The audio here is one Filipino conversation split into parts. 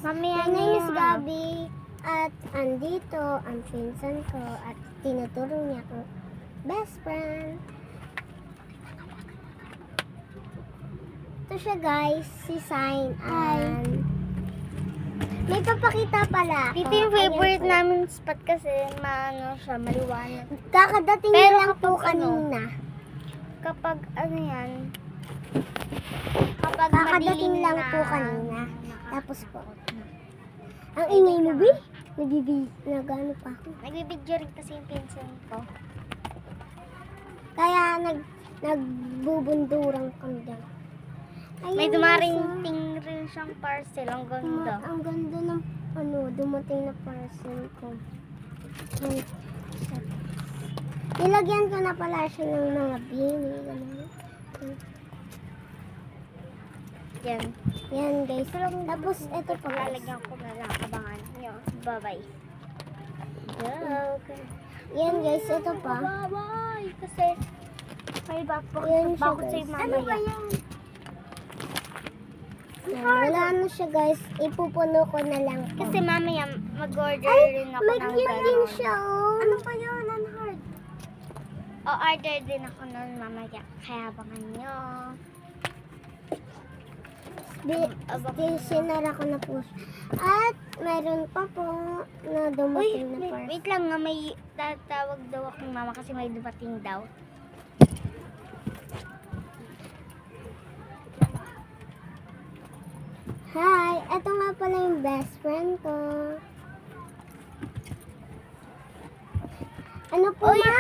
My name is Gabby. At andito ang pinsan ko at tinuturo niya akong best friend. Ito siya guys, si Sign and may papakita pala ako. Dito yung favorite Ayan po. namin spot kasi maano siya, maliwanag. Kakadating Pero lang po kapag kanina. Kapag ano yan, kapag Kakadating madilim lang na, po kanina. Tapos po. Ang ingay mo, Bi? Nagano pa ako. Nagbibidyo rin kasi yung pinsan ko. Kaya nagbubundurang kami dyan. May Ayun, dumarating rin siyang parcel. Ang ganda. Ang ganda ng dumating na parcel ko. Ay, nilagyan ko na pala siya ng mga bini. Ganun. Yan. Yan guys. Tapos ito pa guys. Lalagyan ko na lang. Abangan nyo. Bye-bye. Yan guys, ito pa. Bye-bye. Kasi may Yan siya bakit guys. sa'yo mamaya. Ano ba yan? Yan, wala na siya guys. Ipupuno ko na lang. Kasi mamaya mag-order rin ako May ng cute din gano'n. siya oh. Ano pa yun? Ang hard. O-order din ako nun mamaya. Kaya abangan nyo. Sinara ko na po siya. At mayroon pa po na dumating na parcel. Wait lang nga, may tatawag daw akong mama kasi may dumating daw. Hi! Ito nga pala yung best friend ko. Ano po ma?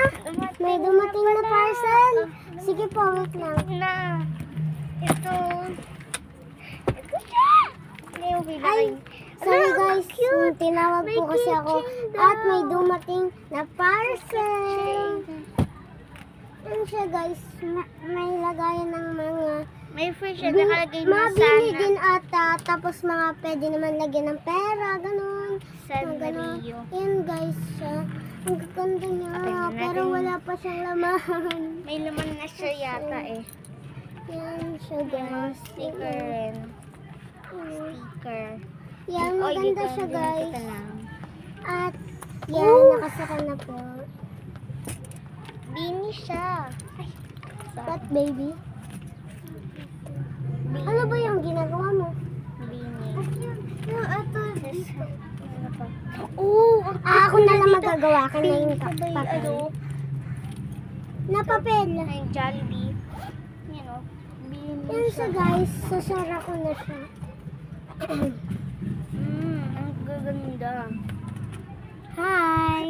May dumating na parcel? Sige po, wait lang. Na, ito siya! Hindi yung Ay, sorry guys. Tinawag po kasi ako. At may dumating na parcel. Ano siya guys? May lagayan ng mga may free siya, nakalagay na mabili sana. din ata. Tapos mga pwede naman lagyan ng pera. Ganun. San Mga ganun. Mario. Yan guys siya. Ang gaganda niya. Tingnan Pero natin. wala pa siyang laman. May laman na siya yata eh. Yan siya May mga guys. sticker rin. Yan. Sticker. Yan, Oy, maganda dito, siya guys. dito lang. At yan, nakasaka na po. Bini siya. Ay, What baby? Ano ba yung ginagawa mo? Bini. Ito. Ano pa? Ako na lang magagawa. Ka na yung Sabay, papel. ano, Na papel. ay Jollibee. Yan o. Bini Yan siya guys. Sasara ko na siya. ang gaganda. Hi!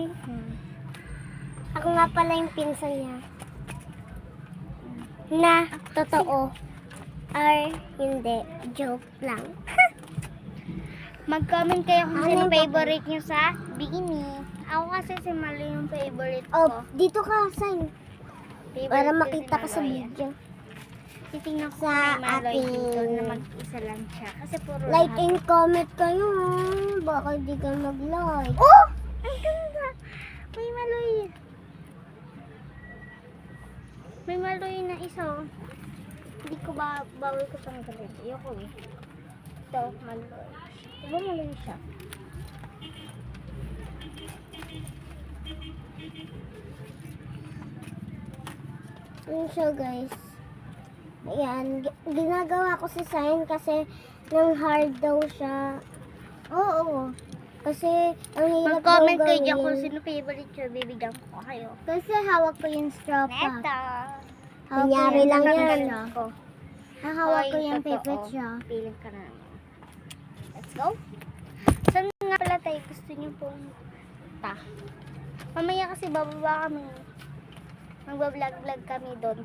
Ako nga pala yung pinsan niya. Na totoo. Or hindi. Joke lang. Mag-comment kayo kung Ano sino yung favorite nyo sa Bini. Ako kasi si Malo yung favorite ko. Oh, dito ka, sign. Favorite Para ko makita si ka sa Maloy. video. Titingnan ko Sa kay Maloy ating- dito na mag-isa lang siya. Kasi puro Like lahat. and comment kayo. Baka di ka mag-like. Oh! Ang ganda! May Maloy. May Maloy na isa oh. Hindi ko bawal ko tanggalin. Ayoko eh. Ito, Maloy. Diba Maloy siya? Yun siya guys. Ayan. Ginagawa ko si sign kasi nang hard daw siya. Oo. Kasi ang hirap daw Mag-comment kayo dyan kung gawin. sino favorite nyo. Bibigyan ko kayo. Kasi hawak ko yung straw pa. Neta! Kunyari lang yan. Tatanggalin ko. Hahawak ko Hoy, yung totoo. favorite siya. Piling ka na naman. Let's go. Saan nga pala tayo gusto nyo pong ta? Mamaya kasi bababa kami. Magbablog-vlog kami doon.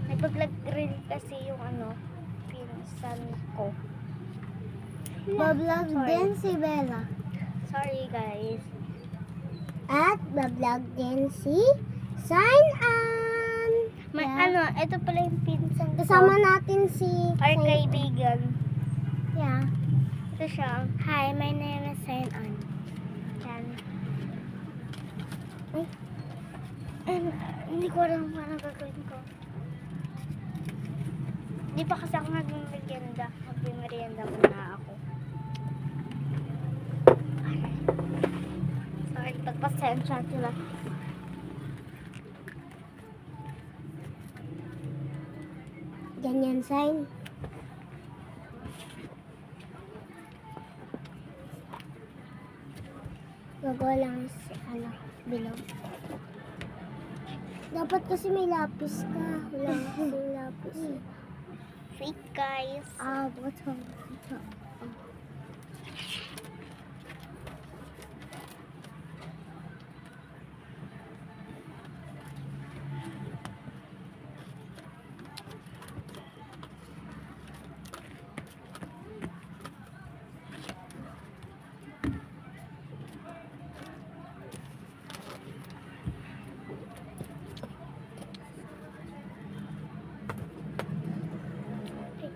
Nagbablog rin kasi yung pinsan ko. Bablog Sorry. din si Bella. Sorry guys. At bablog din si Sign An. May Yeah. ito pala yung pinsan ko. Kasama natin si Our Sign- kaibigan. Yeah. Ito siya. Hi, my name is Sign An. Yan. Ay. Hindi ko alam kung anong gagawin ko. Hindi pa kasi ako nagmerienda. Magmerienda Pasensya sila. Ganyan sign. Gagawa lang si bilog. Dapat kasi may lapis ka. Wala kasi lapis. Wait, guys. What's wrong?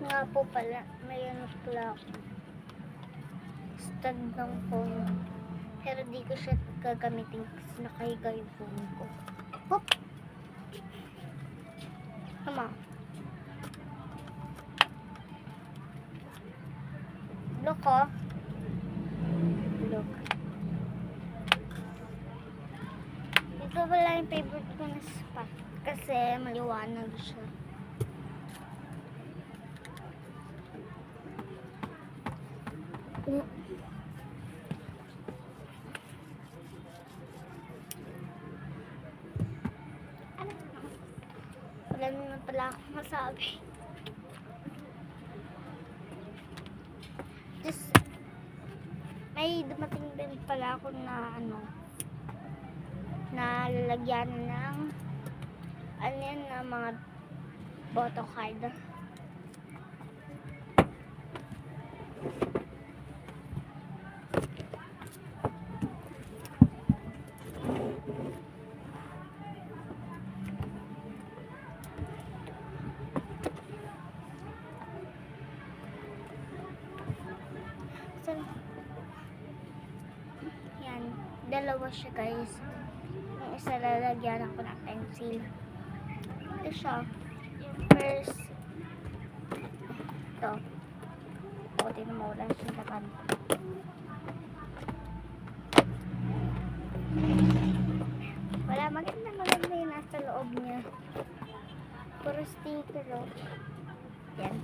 Nga po pala, may ano pala ako. Stand ng phone. Pero di ko siya gagamitin kasi nakahiga yung phone ko. Hop! Tama. Look, oh. Look. Ito pala yung favorite ko na spot. Kasi maliwanag siya. Wala na pala akong masabi. Just, may dumating din pala ako na na lalagyan ng yan na mga photo card. Yan, dalawa siya guys. Yung isa lalagyan ako ng pencil. Ito siya. Yung first. Ito. O, tinan mo, wala siyang laman. Wala, maganda yung nasa loob niya. Puro sticker, o. Yan.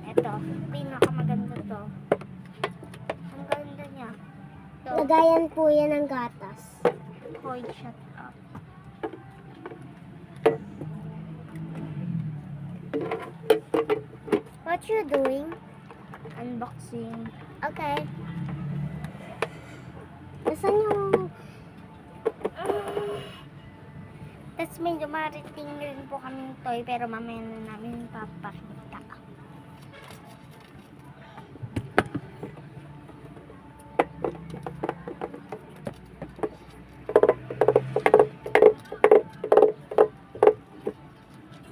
Ito, pinakamaganda to. Ang ganda niya. Ito. Lagayan po yan ng gatas. Hoy, shut up. What you doing? Unboxing. Okay. Nasaan yung... Tapos may dumarating rin po kaming toy pero mamaya na namin papakita.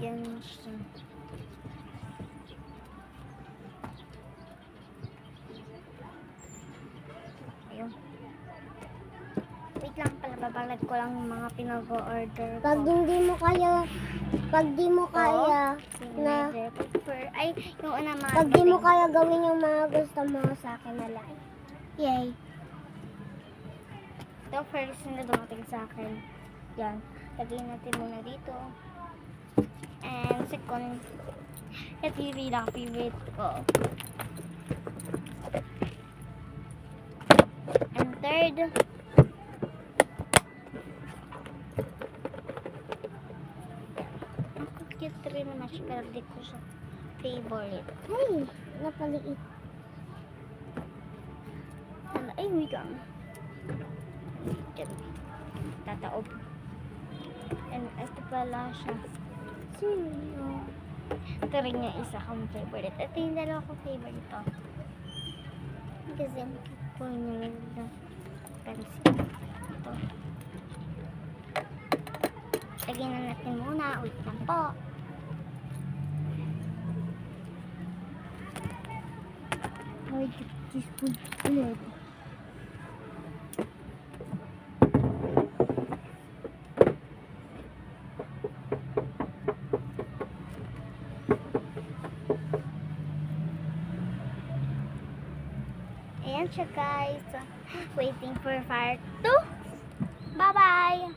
Yan siya. Ayun. Wait lang pala, babalag ko lang yung mga pinag-order ko. Pag di mo kaya na... Ay, yung una mga... Pag di mo kaya gawin yung mga gusto mo sa akin na lang. Yay! Ito first na dumating sa akin. Yan. Lagyan natin muna dito. And second, ito yung favorite ko. And third, ang cute rin naman siya pero di ko siya favorite. Hey, napaliit. Ay, wait lang. Tataob. And ito pala siya. Sino? Ito rin yung isa kong favorite. Ito yung dalawa kong favorite to. Kasi ang cute po niya na pencil. Ito. Lagyan na natin muna. Wait lang po. Ay, teaspoon ulit. Ayan. Ayan siya guys. Waiting for part 2. Bye-bye!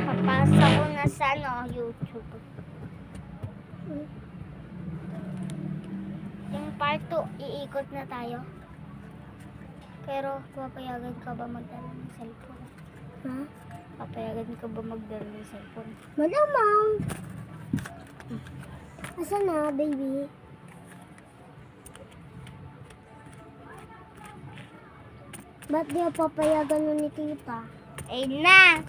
Papasa ko na sa YouTube. Yung part 2, iikot na tayo. Pero, papayagan ka ba magdala ng cellphone? Ha? Papayagan ka ba magdala ng cellphone? Malamang. Asan na, baby? Ba't di papayagan nun ni tita? Ayun na!